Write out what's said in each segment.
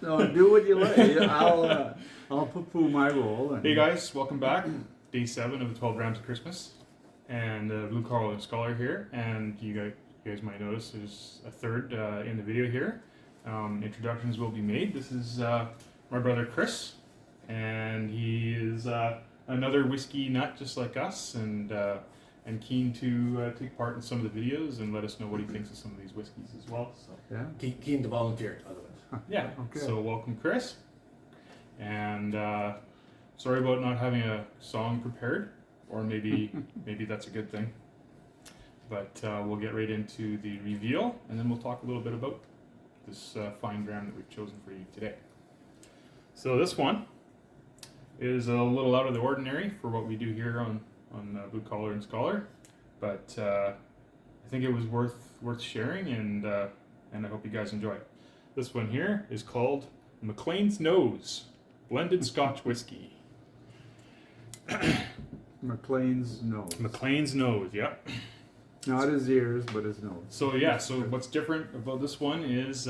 No, do what you like. I'll poo-poo my role. And Hey guys, welcome back. Day 7 of the 12 Drams of Christmas. And Blue Collar Scholar here. And you guys might notice there's a third in the video here. Introductions will be made. This is my brother Chris. And he is another whiskey nut just like us. And keen to take part in some of the videos and let us know what he thinks of some of these whiskeys as well. So yeah. Keen to volunteer, otherwise. yeah. Okay. So welcome, Chris. And sorry about not having a song prepared, or maybe that's a good thing. But we'll get right into the reveal, and then we'll talk a little bit about this fine dram that we've chosen for you today. So this one is a little out of the ordinary for what we do here on Blue Collar and Scholar, but I think it was worth sharing, and I hope you guys enjoy it. This one here is called McLean's Nose Blended Scotch Whiskey. McLean's nose. McLean's Nose, yep. Not his ears, but his nose. So yeah, so what's different about this one is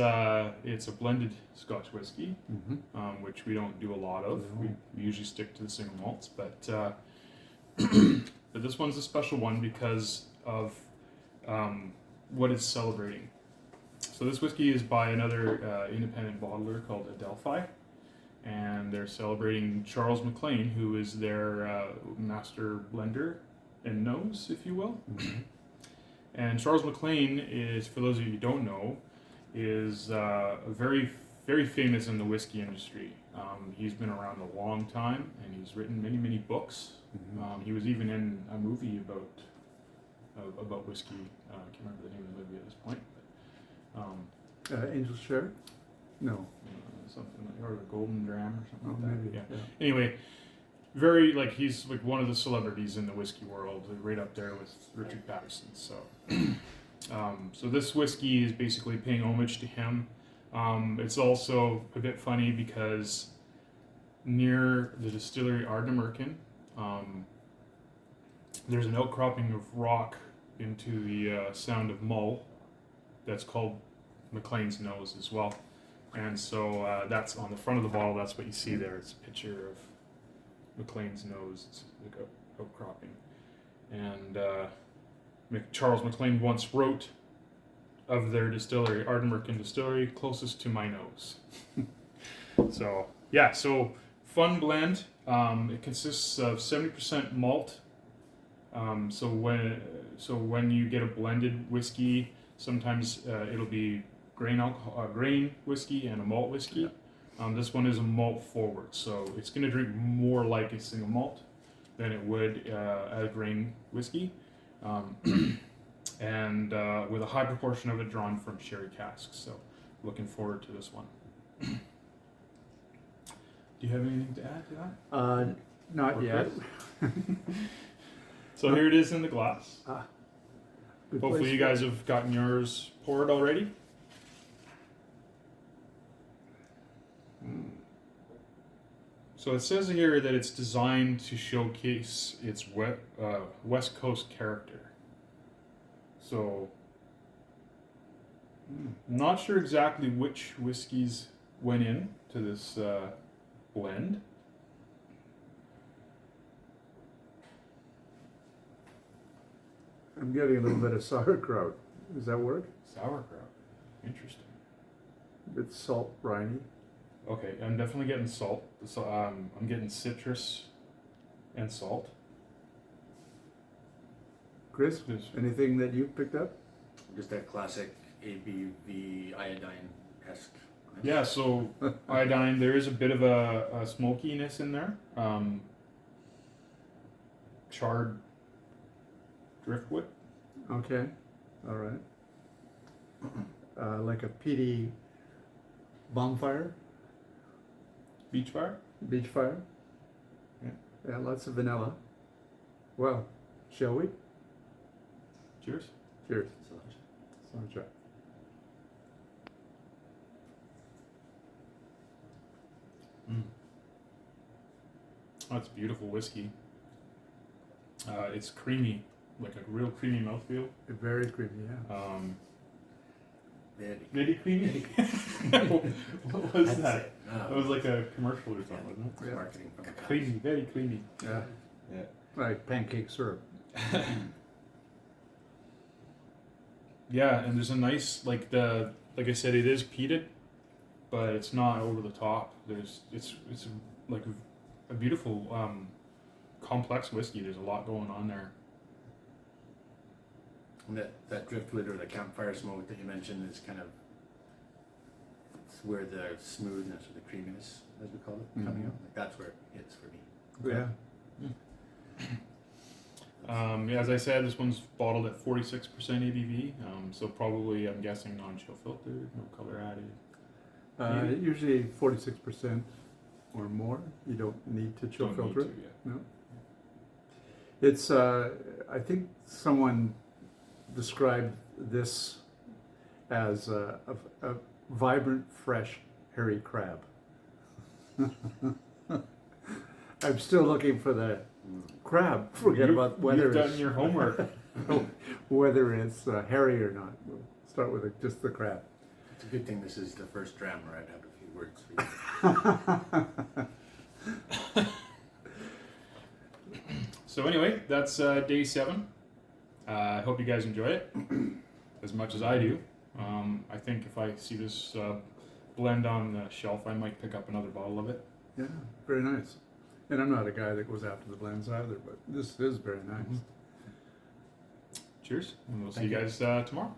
it's a blended Scotch whiskey, which we don't do a lot of. No. We usually stick to the single malts, but but this one's a special one because of what it's celebrating. So this whiskey is by another independent bottler called Adelphi, and they're celebrating Charles McLean, who is their master blender and nose, if you will. And Charles McLean is, for those of you who don't know, is very, very famous in the whiskey industry. He's been around a long time, and he's written many, many books. He was even in a movie about whiskey. I can't remember the name of the movie at this point. But, Angel Share? No. something like, or the Golden Dram or something like that. Maybe, Yeah. Anyway, very he's like one of the celebrities in the whiskey world, right up there with Richard Patterson. So, so this whiskey is basically paying homage to him. It's also a bit funny because near the distillery Ardnamurchan, there's an outcropping of rock into the Sound of Mull that's called McLean's Nose as well. And so that's on the front of the bottle. That's what you see there. It's a picture of McLean's Nose. It's like a outcropping. And Charles McLean once wrote of their distillery, Ardnamurchan Distillery, closest to my nose. So yeah, so fun blend. It consists of 70% malt. So when you get a blended whiskey, sometimes it'll be grain whiskey and a malt whiskey. Yeah. This one is a malt forward, so it's going to drink more like a single malt than it would a grain whiskey, and with a high proportion of it drawn from sherry casks. So, looking forward to this one. Do you have anything to add to that? Not yet. So here it is in the glass. Good Hopefully place you guys have gotten yours poured already. So it says here that it's designed to showcase its West Coast character. So, not sure exactly which whiskeys went in to this blend. I'm getting a little bit of sauerkraut. Does that work? Sauerkraut. Interesting. A bit salt, briny. Okay, I'm definitely getting salt. So, I'm getting citrus and salt. Chris, anything that you picked up? Just that classic ABV iodine-esque. Yeah, so iodine, there is a bit of a smokiness in there. Charred driftwood. Okay, all right. Like a peaty bonfire? Beach fire. Beach fire? Yeah. Yeah, lots of vanilla. Well, shall we? Cheers. Cheers. So, Sounds right. That's beautiful whiskey. It's creamy, like a real creamy mouthfeel. Very creamy, yeah. very. Very creamy. What was That's that? it. That was like a commercial or something, wasn't it? Yeah. Marketing from Cleany, very cleany. Yeah. Yeah. Like pancake syrup. Yeah, and there's a nice like I said, it is peated, but it's not over the top. It's like a beautiful complex whiskey. There's a lot going on there. And that driftwood or the campfire smoke that you mentioned is kind of it's where the smoothness or the creaminess, as we call it, coming Mhm. out. Like that's where it hits for me. Yeah. Yeah, as I said, this one's bottled at 46% ABV. So probably I'm guessing non-chill filtered, no color added. Usually 46% or more. You don't need to chill Don't filter need it. to, yeah. No. It's, I think someone described this as a vibrant, fresh, hairy crab. I'm still looking for the crab. Forget about whether You've it's, done your homework. whether it's hairy or not. We'll start with just the crab. It's a good thing this is the first dram where I'd have a few words for you. So anyway, that's day 7. I hope you guys enjoy it as much as I do. I think if I see this blend on the shelf, I might pick up another bottle of it. Yeah, very nice. And I'm not a guy that goes after the blends either, but this is very nice. Cheers, and we'll see Thank you you. guys tomorrow.